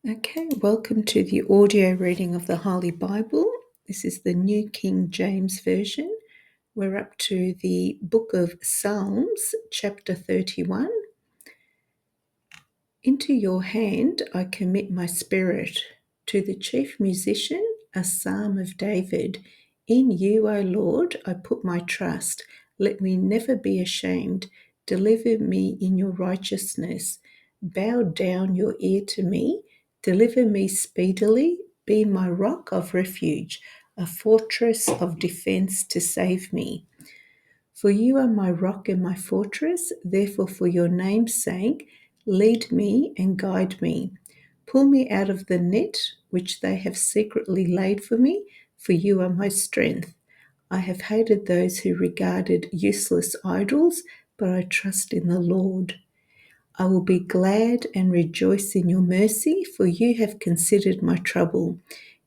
Okay, welcome to the audio reading of the Holy Bible. This is the New King James Version. We're up to the book of Psalms, chapter 31. Into your hand I commit my spirit. To the chief musician, a psalm of David. In you, O Lord, I put my trust. Let me never be ashamed. Deliver me in your righteousness. Bow down your ear to me. Deliver me speedily. Be my rock of refuge, a fortress of defense to save me. For you are my rock and my fortress, therefore for your name's sake, lead me and guide me. Pull me out of the net which they have secretly laid for me, for you are my strength. I have hated those who regarded useless idols, but I trust in the Lord. I will be glad and rejoice in your mercy, for you have considered my trouble.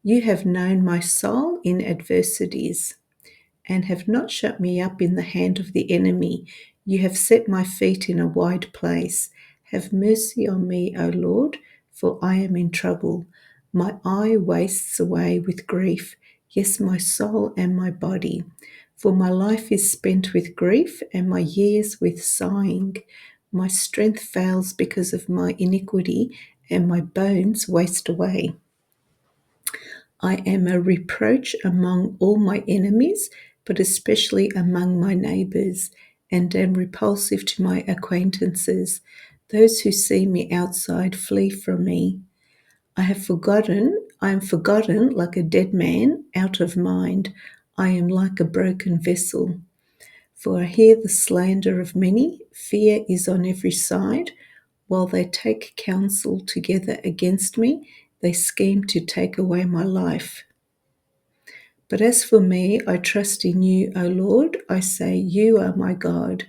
You have known my soul in adversities and have not shut me up in the hand of the enemy. You have set my feet in a wide place. Have mercy on me, O Lord, for I am in trouble. My eye wastes away with grief, yes, my soul and my body. For my life is spent with grief, and my years with sighing. My strength fails because of my iniquity, and my bones waste away. I am a reproach among all my enemies, but especially among my neighbours, and am repulsive to my acquaintances. Those who see me outside flee from me. I am forgotten like a dead man, out of mind. I am like a broken vessel. For I hear the slander of many, fear is on every side. While they take counsel together against me, they scheme to take away my life. But as for me, I trust in you, O Lord. I say, you are my God.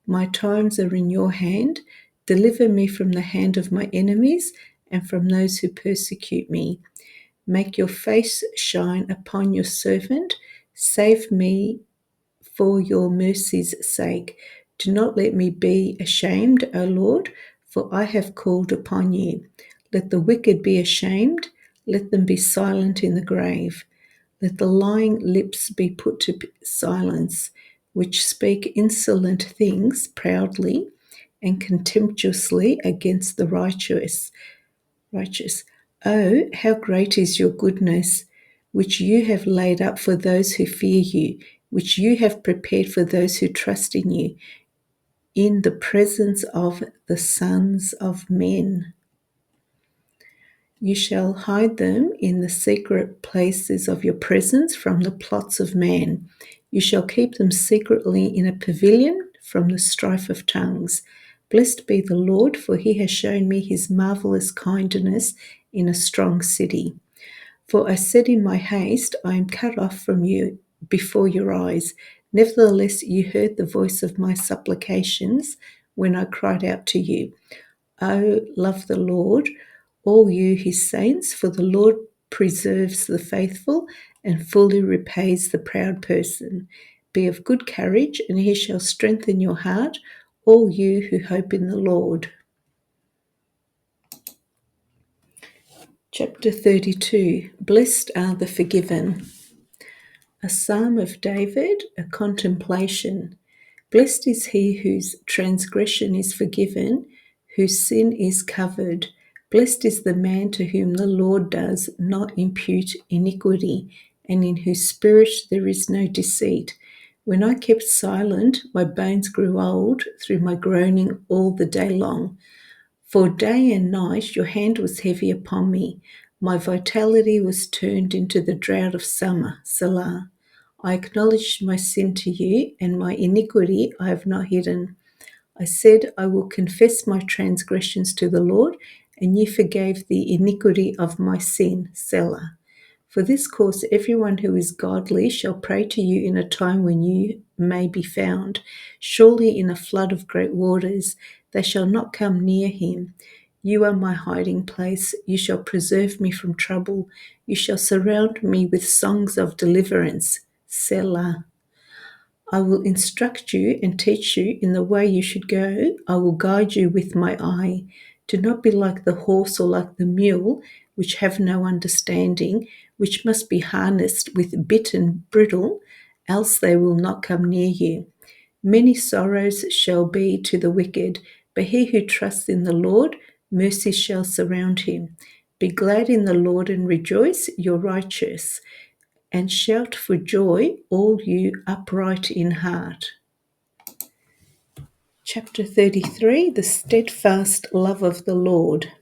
My times are in your hand. Deliver me from the hand of my enemies and from those who persecute me. Make your face shine upon your servant. Save me for your mercy's sake. Do not let me be ashamed, O Lord, for I have called upon you. Let the wicked be ashamed. Let them be silent in the grave. Let the lying lips be put to silence, which speak insolent things proudly and contemptuously against the righteous. Oh, how great is your goodness, which you have laid up for those who fear you, which you have prepared for those who trust in you, in the presence of the sons of men. You shall hide them in the secret places of your presence from the plots of man. You shall keep them secretly in a pavilion from the strife of tongues. Blessed be the Lord, for he has shown me his marvelous kindness in a strong city. For I said in my haste, I am cut off from you before your eyes. Nevertheless, you heard the voice of my supplications when I cried out to you. Oh, love the Lord, all you his saints, for the Lord preserves the faithful and fully repays the proud person. Be of good courage, and he shall strengthen your heart, all you who hope in the Lord. Chapter 32. Blessed are the forgiven. A psalm of David, a contemplation. Blessed is he whose transgression is forgiven, whose sin is covered. Blessed is the man to whom the Lord does not impute iniquity, and in whose spirit there is no deceit. When I kept silent, my bones grew old through my groaning all the day long. For day and night your hand was heavy upon me. My vitality was turned into the drought of summer. Selah. I acknowledged my sin to you, and my iniquity I have not hidden. I said, I will confess my transgressions to the Lord, and you forgave the iniquity of my sin. Selah. For this cause everyone who is godly shall pray to you in a time when you may be found. Surely in a flood of great waters they shall not come near him. You are my hiding place. You shall preserve me from trouble. You shall surround me with songs of deliverance. Selah. I will instruct you and teach you in the way you should go. I will guide you with my eye. Do not be like the horse or like the mule, which have no understanding, which must be harnessed with bit and bridle, else they will not come near you. Many sorrows shall be to the wicked, but he who trusts in the Lord, mercy shall surround him. Be glad in the Lord and rejoice, you're righteous, and shout for joy, all you upright in heart. Chapter 33, The Steadfast Love of the Lord.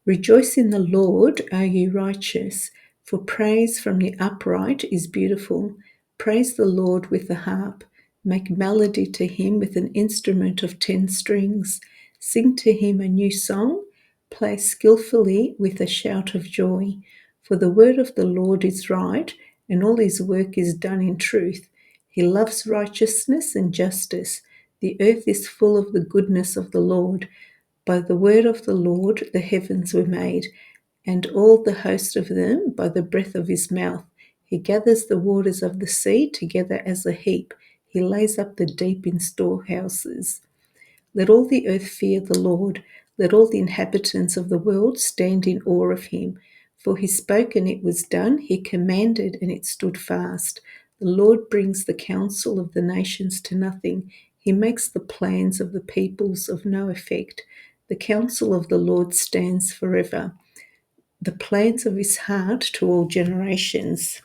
Rejoice in the Lord, O you righteous, for praise from the upright is beautiful. Praise the Lord with the harp. Make melody to him with an instrument of 10 strings. Sing to him a new song. Play skillfully with a shout of joy. For the word of the Lord is right, and all his work is done in truth. He loves righteousness and justice. The earth is full of the goodness of the Lord. By the word of the Lord the heavens were made, and all the host of them by the breath of his mouth. He gathers the waters of the sea together as a heap. He lays up the deep in storehouses. Let all the earth fear the Lord. Let all the inhabitants of the world stand in awe of him. For he spoke and it was done. He commanded and it stood fast. The Lord brings the counsel of the nations to nothing. He makes the plans of the peoples of no effect. The counsel of the Lord stands forever, the plans of his heart to all generations.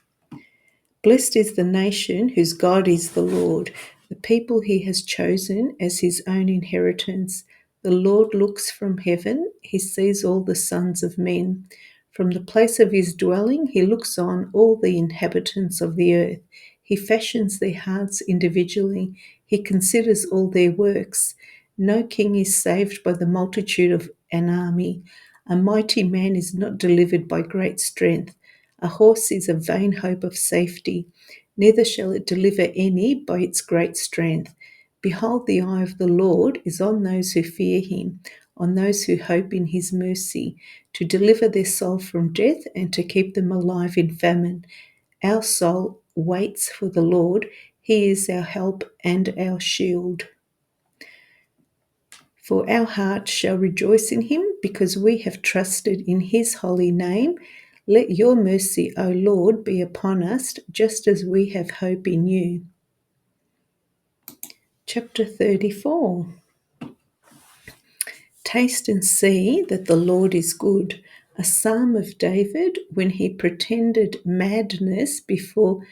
Blessed is the nation whose God is the Lord, the people he has chosen as his own inheritance. The Lord looks from heaven, he sees all the sons of men. From the place of his dwelling, he looks on all the inhabitants of the earth. He fashions their hearts individually, he considers all their works. No king is saved by the multitude of an army. A mighty man is not delivered by great strength. A horse is a vain hope of safety, neither shall it deliver any by its great strength. Behold, the eye of the Lord is on those who fear him, on those who hope in his mercy, to deliver their soul from death and to keep them alive in famine. Our soul waits for the Lord. He is our help and our shield. For our heart shall rejoice in him, because we have trusted in his holy name. Let your mercy, O Lord, be upon us, just as we have hope in you. Chapter 34. Taste and see that the Lord is good. A psalm of David when he pretended madness before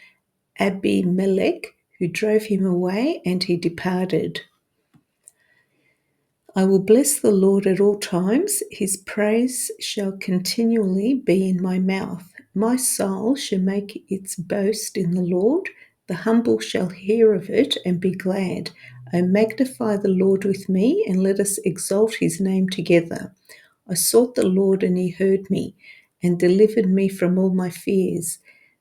Abimelech, who drove him away, and he departed. I will bless the Lord at all times. His praise shall continually be in my mouth. My soul shall make its boast in the Lord. The humble shall hear of it and be glad. O magnify the Lord with me, and let us exalt his name together. I sought the Lord, and he heard me, and delivered me from all my fears.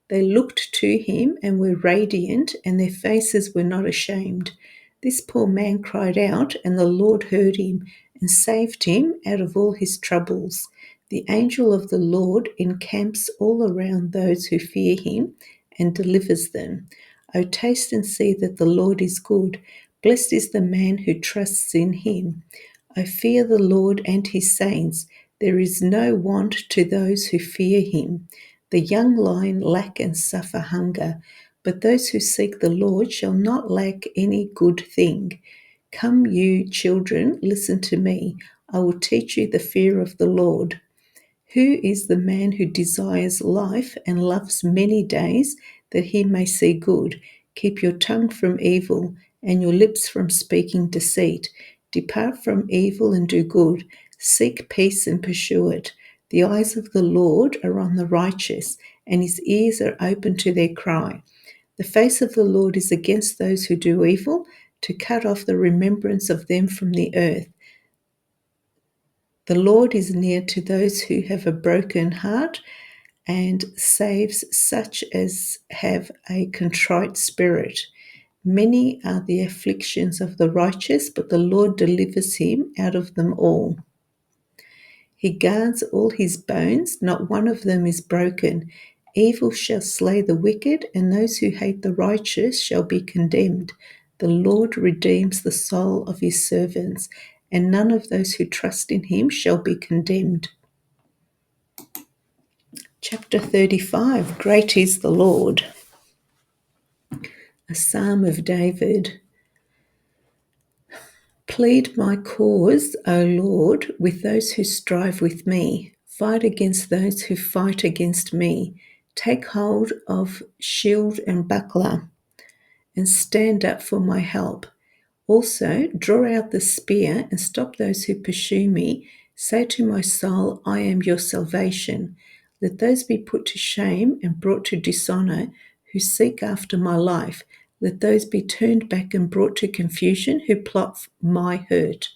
They looked to him and were radiant, and their faces were not ashamed. This poor man cried out, and the Lord heard him and saved him out of all his troubles. The angel of the Lord encamps all around those who fear him and delivers them. O taste and see that the Lord is good. Blessed is the man who trusts in him. I fear the Lord and his saints. There is no want to those who fear him. The young lion lack and suffer hunger, but those who seek the Lord shall not lack any good thing. Come, you children, listen to me. I will teach you the fear of the Lord. Who is the man who desires life and loves many days, that he may see good? Keep your tongue from evil and your lips from speaking deceit. Depart from evil and do good. Seek peace and pursue it. The eyes of the Lord are on the righteous, and his ears are open to their cry. The face of the Lord is against those who do evil, to cut off the remembrance of them from the earth. The Lord is near to those who have a broken heart, and saves such as have a contrite spirit. Many are the afflictions of the righteous, but the Lord delivers him out of them all. He guards all his bones, not one of them is broken. Evil shall slay the wicked, and those who hate the righteous shall be condemned. The Lord redeems the soul of his servants and none of those who trust in him shall be condemned. Chapter 35, Great is the Lord. A Psalm of David. Plead my cause, O Lord, with those who strive with me. Fight against those who fight against me. Take hold of shield and buckler, and stand up for my help. Also, draw out the spear and stop those who pursue me. Say to my soul, I am your salvation. Let those be put to shame and brought to dishonor who seek after my life. Let those be turned back and brought to confusion who plot my hurt.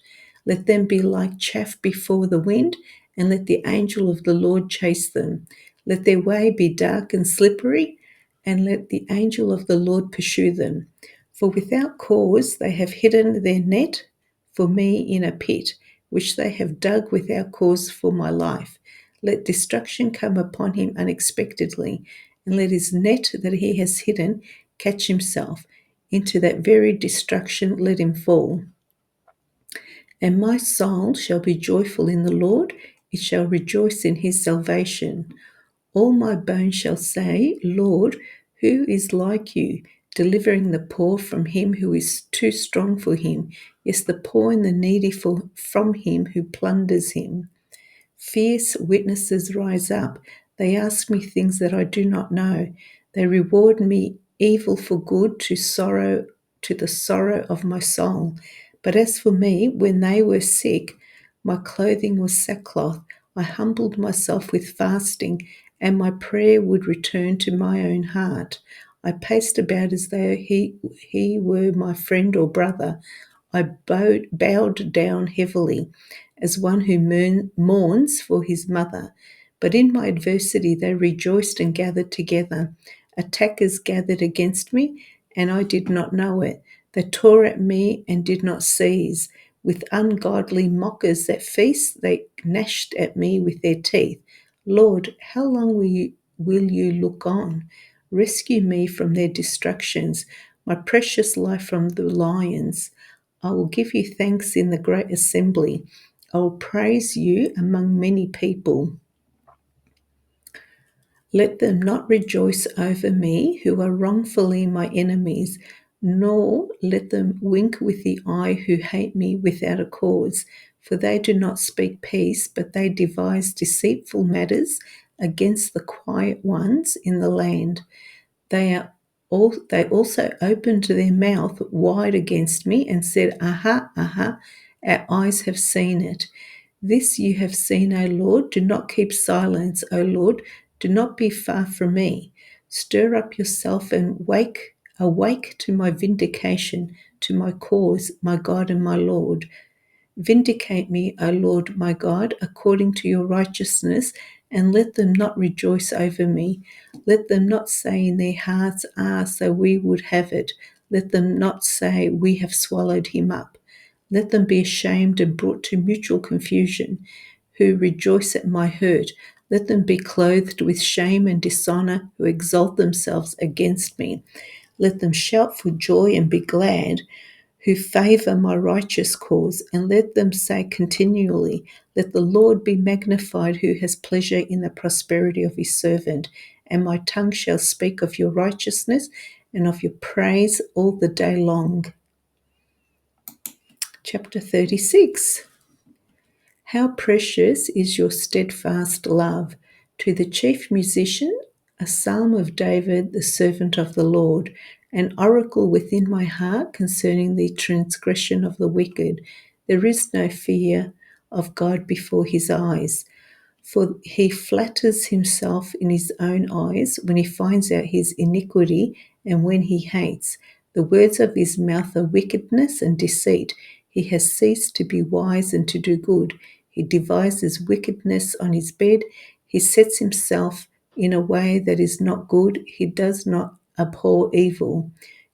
Let them be like chaff before the wind, and let the angel of the Lord chase them. Let their way be dark and slippery, and let the angel of the Lord pursue them. For without cause they have hidden their net for me in a pit, which they have dug without cause for my life. Let destruction come upon him unexpectedly, and let his net that he has hidden catch himself. Into that very destruction let him fall. And my soul shall be joyful in the Lord, it shall rejoice in his salvation. All my bones shall say, Lord, who is like you, delivering the poor from him who is too strong for him, yes, the poor and the needy from him who plunders him. Fierce witnesses rise up. They ask me things that I do not know. They reward me evil for good to the sorrow of my soul. But as for me, when they were sick, my clothing was sackcloth. I humbled myself with fasting, and my prayer would return to my own heart. I paced about as though he were my friend or brother. I bowed down heavily, as one who mourns for his mother. But in my adversity they rejoiced and gathered together. Attackers gathered against me, and I did not know it. They tore at me and did not cease. With ungodly mockers that feast, they gnashed at me with their teeth. Lord, how long will you look on? Rescue me from their destructions, my precious life from the lions. I will give you thanks in the great assembly. I will praise you among many people. Let them not rejoice over me who are wrongfully my enemies, nor let them wink with the eye who hate me without a cause. For they do not speak peace, but they devise deceitful matters against the quiet ones in the land. They also opened their mouth wide against me and said, Aha, aha, our eyes have seen it. This you have seen, O Lord. Do not keep silence, O Lord. Do not be far from me. Stir up yourself and awake to my vindication, to my cause, my God and my Lord. Vindicate me, O Lord my God, according to your righteousness, and let them not rejoice over me. Let them not say in their hearts, so we would have it. Let them not say, we have swallowed him up. Let them be ashamed and brought to mutual confusion, who rejoice at my hurt. Let them be clothed with shame and dishonor, who exalt themselves against me. Let them shout for joy and be glad, who favor my righteous cause, and let them say continually, let the Lord be magnified, who has pleasure in the prosperity of his servant. And my tongue shall speak of your righteousness and of your praise all the day long. Chapter 36. How precious is your steadfast love! To the chief musician, a psalm of David, the servant of the Lord, an oracle within my heart concerning the transgression of the wicked. There is no fear of God before his eyes, for he flatters himself in his own eyes when he finds out his iniquity and when he hates. The words of his mouth are wickedness and deceit. He has ceased to be wise and to do good. He devises wickedness on his bed. He sets himself in a way that is not good. He does not abhor evil.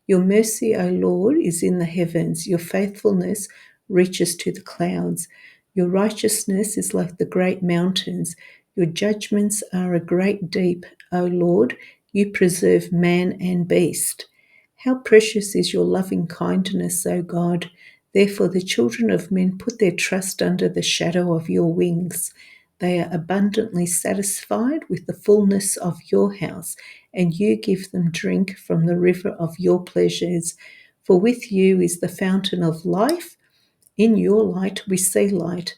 Your mercy, O Lord, is in the heavens. Your faithfulness reaches to the clouds. Your righteousness is like the great mountains. Your judgments are a great deep, O Lord. You preserve man and beast. How precious is your loving kindness, O God. Therefore the children of men put their trust under the shadow of your wings. They are abundantly satisfied with the fullness of your house, and you give them drink from the river of your pleasures. For with you is the fountain of life. In your light we see light.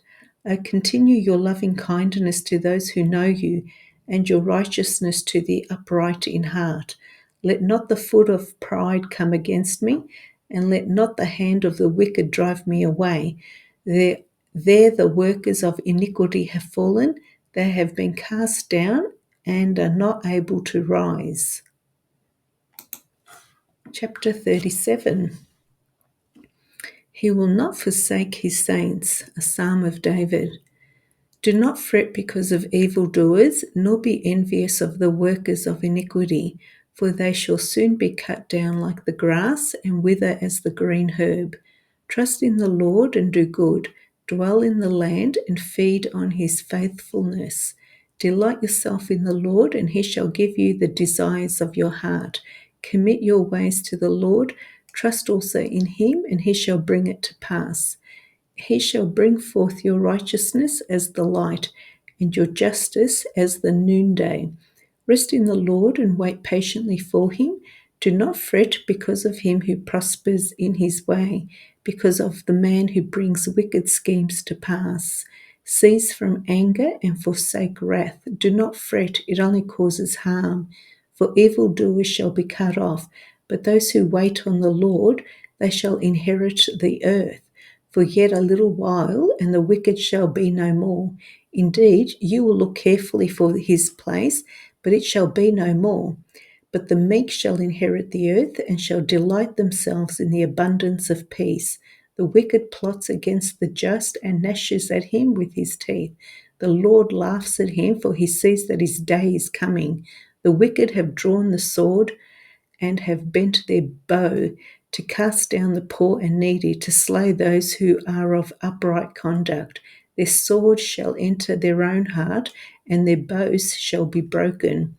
Continue your loving kindness to those who know you, and your righteousness to the upright in heart. Let not the foot of pride come against me, and let not the hand of the wicked drive me away. There the workers of iniquity have fallen. They have been cast down and are not able to rise. Chapter 37. He will not forsake his saints, a psalm of David. Do not fret because of evildoers, nor be envious of the workers of iniquity, for they shall soon be cut down like the grass and wither as the green herb. Trust in the Lord and do good. Dwell in the land and feed on his faithfulness. Delight yourself in the Lord, and he shall give you the desires of your heart. Commit your ways to the Lord. Trust also in him, and he shall bring it to pass. He shall bring forth your righteousness as the light, and your justice as the noonday. Rest in the Lord and wait patiently for him. Do not fret because of him who prospers in his way, because of the man who brings wicked schemes to pass. Cease from anger and forsake wrath. Do not fret, it only causes harm. For evildoers shall be cut off, but those who wait on the Lord, they shall inherit the earth. For yet a little while, and the wicked shall be no more. Indeed, you will look carefully for his place, but it shall be no more. But the meek shall inherit the earth, and shall delight themselves in the abundance of peace. The wicked plots against the just, and gnashes at him with his teeth. The Lord laughs at him, for he sees that his day is coming. The wicked have drawn the sword, and have bent their bow to cast down the poor and needy, to slay those who are of upright conduct. Their sword shall enter their own heart, and their bows shall be broken.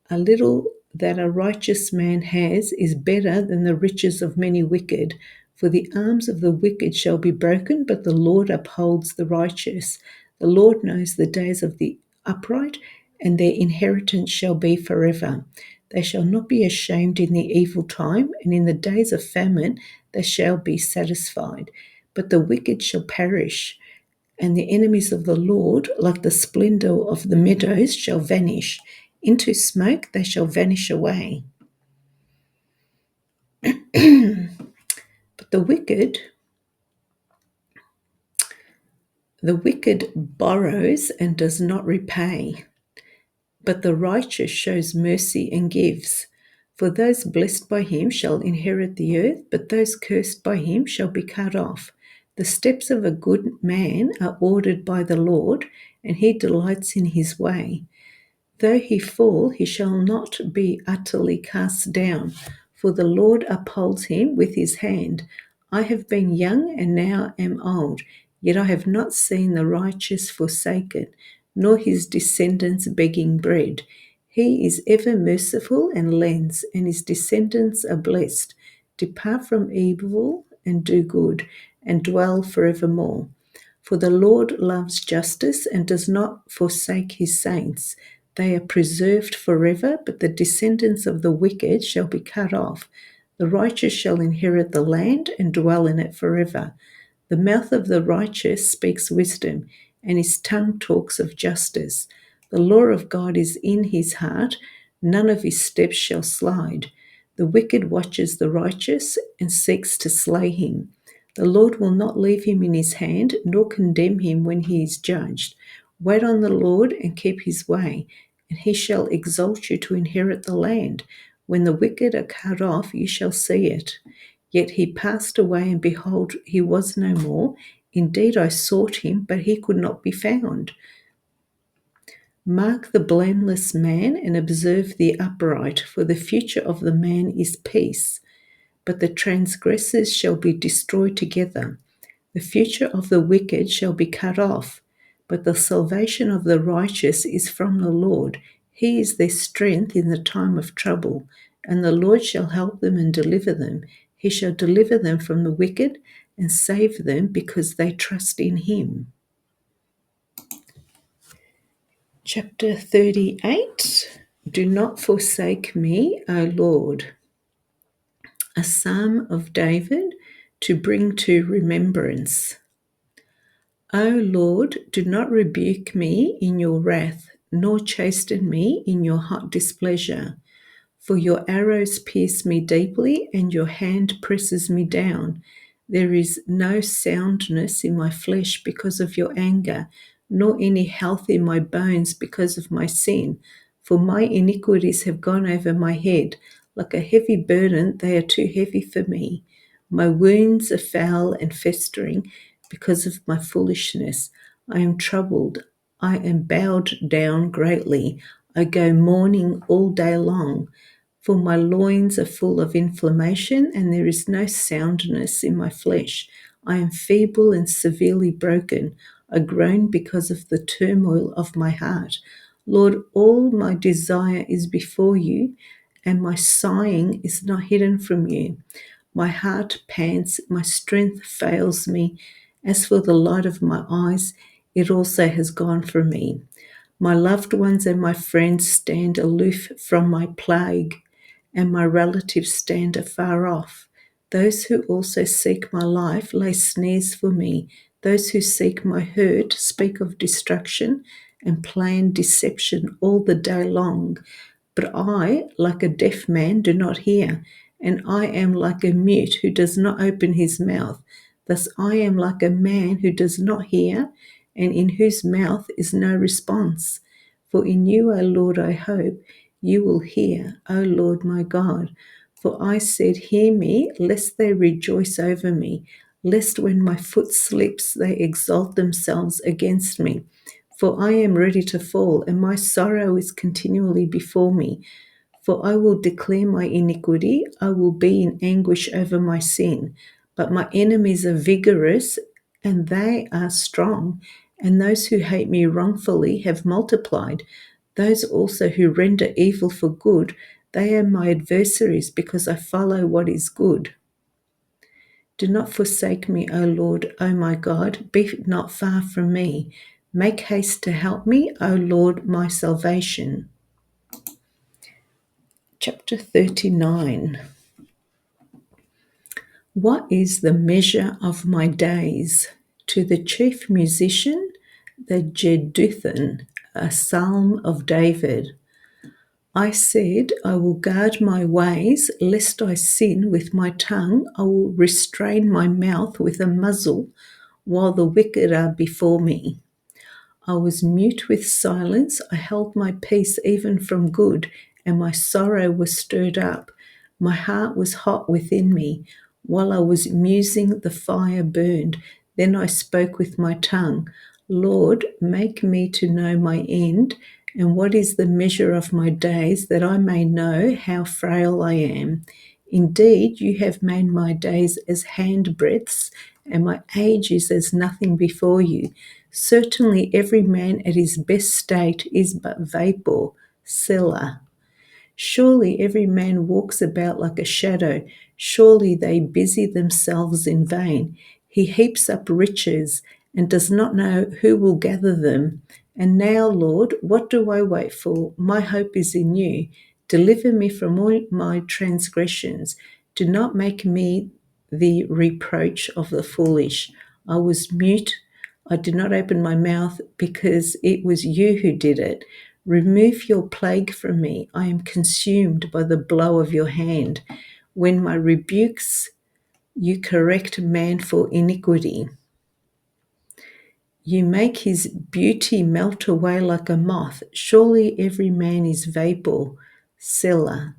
A little that a righteous man has is better than the riches of many wicked. For the arms of the wicked shall be broken, but the Lord upholds the righteous. The Lord knows the days of the upright, and their inheritance shall be forever. They shall not be ashamed in the evil time, and in the days of famine they shall be satisfied. But the wicked shall perish, and the enemies of the Lord, like the splendor of the meadows, shall vanish. Into smoke they shall vanish away. But the wicked borrows and does not repay, but the righteous shows mercy and gives. For those blessed by him shall inherit the earth, but those cursed by him shall be cut off. The steps of a good man are ordered by the Lord, and he delights in his way. Though he fall, he shall not be utterly cast down, for the Lord upholds him with his hand. I have been young and now am old, yet I have not seen the righteous forsaken, nor his descendants begging bread. He is ever merciful and lends, and his descendants are blessed. Depart from evil and do good, and dwell forevermore. For the Lord loves justice and does not forsake his saints. They are preserved forever, but the descendants of the wicked shall be cut off. The righteous shall inherit the land and dwell in it forever. The mouth of the righteous speaks wisdom, and his tongue talks of justice. The law of God is in his heart, none of his steps shall slide. The wicked watches the righteous and seeks to slay him. The Lord will not leave him in his hand, nor condemn him when he is judged. Wait on the Lord and keep his way, and he shall exalt you to inherit the land. When the wicked are cut off, you shall see it. Yet he passed away, and behold, he was no more. Indeed, I sought him, but he could not be found. Mark the blameless man and observe the upright, for the future of the man is peace, but the transgressors shall be destroyed together. The future of the wicked shall be cut off, but the salvation of the righteous is from the Lord. He is their strength in the time of trouble, and the Lord shall help them and deliver them. He shall deliver them from the wicked and save them because they trust in him. Chapter 38. Do not forsake me, O Lord. A psalm of David to bring to remembrance. O Lord, do not rebuke me in your wrath, nor chasten me in your hot displeasure. For your arrows pierce me deeply, and your hand presses me down. There is no soundness in my flesh because of your anger, nor any health in my bones because of my sin. For my iniquities have gone over my head. Like a heavy burden, they are too heavy for me. My wounds are foul and festering because of my foolishness. I am troubled. I am bowed down greatly. I go mourning all day long. For my loins are full of inflammation, and there is no soundness in my flesh. I am feeble and severely broken. I groan because of the turmoil of my heart. Lord, all my desire is before you, and my sighing is not hidden from you. My heart pants, my strength fails me. As for the light of my eyes, it also has gone from me. My loved ones and my friends stand aloof from my plague, and my relatives stand afar off. Those who also seek my life lay snares for me. Those who seek my hurt speak of destruction and plan deception all the day long. But I, like a deaf man, do not hear, and I am like a mute who does not open his mouth. Thus I am like a man who does not hear, and in whose mouth is no response. For in you, O Lord, I hope. You will hear, O Lord my God. For I said, hear me, lest they rejoice over me, lest when my foot slips they exalt themselves against me. For I am ready to fall, and my sorrow is continually before me. For I will declare my iniquity, I will be in anguish over my sin. But my enemies are vigorous, and they are strong, and those who hate me wrongfully have multiplied. Those also who render evil for good, they are my adversaries, because I follow what is good. Do not forsake me, O Lord, O my God, be not far from me. Make haste to help me, O Lord, my salvation. Chapter 39. What is the measure of my days? To the chief musician, the Jeduthun, a psalm of David. I said, I will guard my ways, lest I sin with my tongue. I will restrain my mouth with a muzzle, while the wicked are before me. I was mute with silence. I held my peace even from good, and my sorrow was stirred up. My heart was hot within me. While I was musing, the fire burned. Then I spoke with my tongue. Lord, make me to know my end, and what is the measure of my days, that I may know how frail I am. Indeed, you have made my days as handbreadths, and my age is as nothing before you. Certainly every man at his best state is but vapor, Selah. Surely every man walks about like a shadow. Surely they busy themselves in vain. He heaps up riches and does not know who will gather them. And now, Lord, what do I wait for? My hope is in you. Deliver me from all my transgressions. Do not make me the reproach of the foolish. I was mute. I did not open my mouth because it was you who did it. Remove your plague from me. I am consumed by the blow of your hand. When my rebukes, you correct man for iniquity. You make his beauty melt away like a moth. Surely every man is vapor, Selah.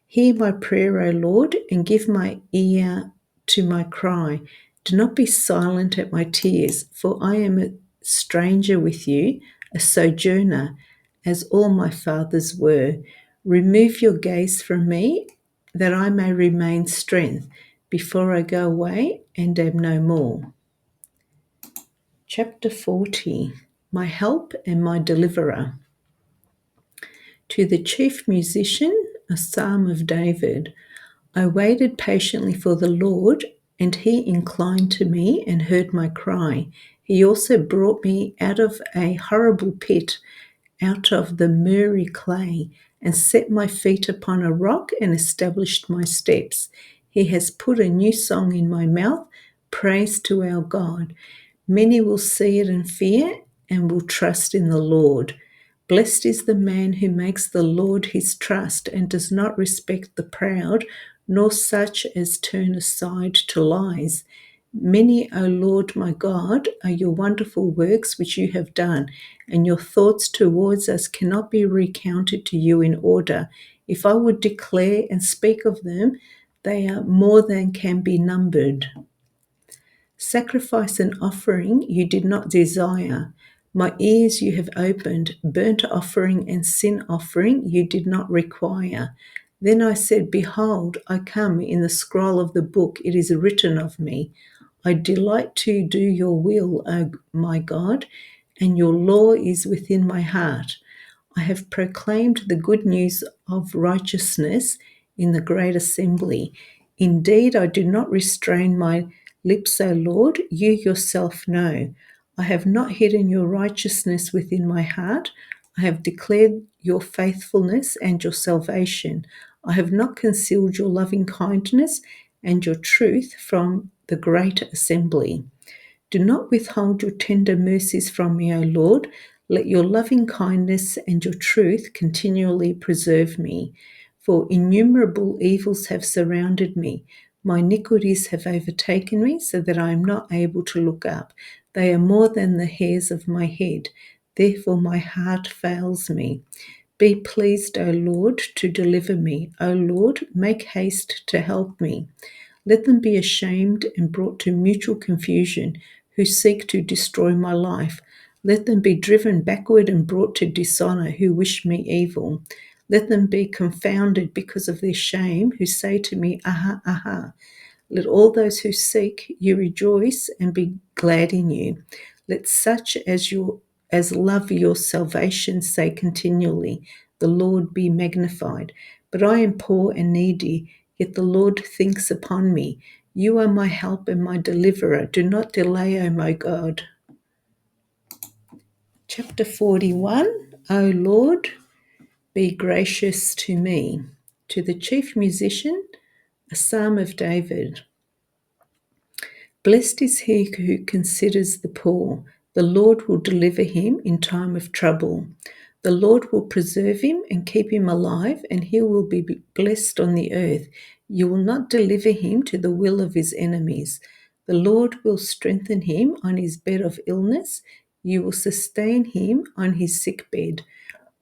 Hear my prayer, O Lord, and give my ear to my cry. Do not be silent at my tears, for I am a stranger with you, a sojourner, as all my fathers were. Remove your gaze from me, that I may remain strength, before I go away and am no more. Chapter 40. My help and my deliverer. To the chief musician, a psalm of David. I waited patiently for the Lord. And he inclined to me and heard my cry. He also brought me out of a horrible pit, out of the miry clay, and set my feet upon a rock and established my steps. He has put a new song in my mouth, praise to our God. Many will see it and fear and will trust in the Lord. Blessed is the man who makes the Lord his trust and does not respect the proud, nor such as turn aside to lies. Many, O Lord my God, are your wonderful works which you have done, and your thoughts towards us cannot be recounted to you in order. If I would declare and speak of them, they are more than can be numbered. Sacrifice and offering you did not desire. My ears you have opened. Burnt offering and sin offering you did not require. Then I said, Behold, I come. In the scroll of the book it is written of me. I delight to do your will, O my God, and your law is within my heart. I have proclaimed the good news of righteousness in the great assembly. Indeed, I do not restrain my lips, O Lord, you yourself know. I have not hidden your righteousness within my heart. I have declared your faithfulness and your salvation. I have not concealed your loving kindness and your truth from the great assembly. Do not withhold your tender mercies from me, O Lord. Let your loving kindness and your truth continually preserve me. For innumerable evils have surrounded me. My iniquities have overtaken me, so that I am not able to look up. They are more than the hairs of my head. Therefore my heart fails me. Be pleased, O Lord, to deliver me. O Lord, make haste to help me. Let them be ashamed and brought to mutual confusion who seek to destroy my life. Let them be driven backward and brought to dishonor who wish me evil. Let them be confounded because of their shame who say to me, Aha, aha. Let all those who seek you rejoice and be glad in you. Let such as love your salvation say continually, The Lord be magnified. But I am poor and needy, yet the Lord thinks upon me. You are my help and my deliverer. Do not delay, O my God. Chapter 41. O Lord, be gracious to me. To the chief musician, a psalm of David. Blessed is he who considers the poor. The Lord will deliver him in time of trouble. The Lord will preserve him and keep him alive, and he will be blessed on the earth. You will not deliver him to the will of his enemies. The Lord will strengthen him on his bed of illness. You will sustain him on his sick bed.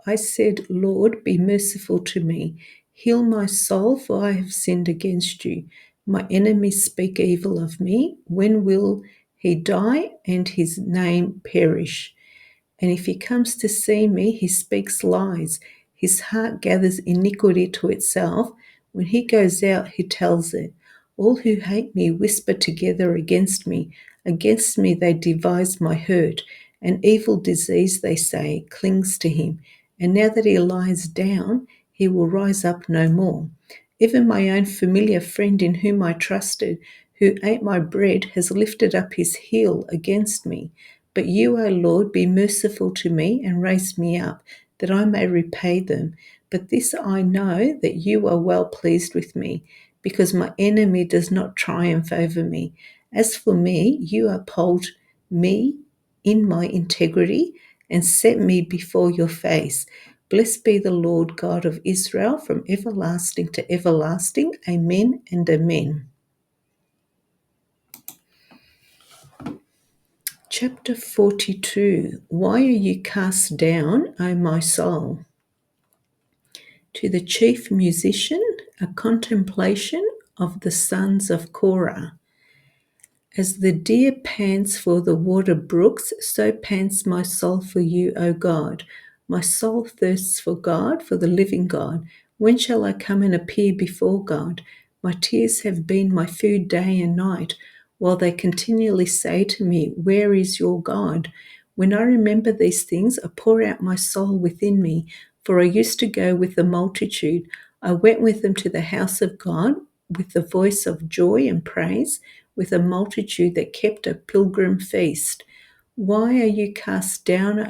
I said, Lord, be merciful to me. Heal my soul, for I have sinned against you. My enemies speak evil of me. When will he die and his name perish? And if he comes to see me, he speaks lies. His heart gathers iniquity to itself. When he goes out, he tells it. All who hate me whisper together against me. Against me they devise my hurt. An evil disease, they say, clings to him. And now that he lies down, he will rise up no more. Even my own familiar friend in whom I trusted, who ate my bread, has lifted up his heel against me. But you, O Lord, be merciful to me and raise me up, that I may repay them. But this I know, that you are well pleased with me, because my enemy does not triumph over me. As for me, you uphold me in my integrity and set me before your face. Blessed be the Lord God of Israel from everlasting to everlasting. Amen and amen. Chapter 42. Why are you cast down, O my soul? To the chief musician, a contemplation of the sons of Korah. As the deer pants for the water brooks, so pants my soul for you, O God. My soul thirsts for God, for the living God. When shall I come and appear before God? My tears have been my food day and night, while they continually say to me, Where is your God? When I remember these things, I pour out my soul within me, for I used to go with the multitude. I went with them to the house of God with the voice of joy and praise. with a multitude that kept a pilgrim feast. Why are you cast down, O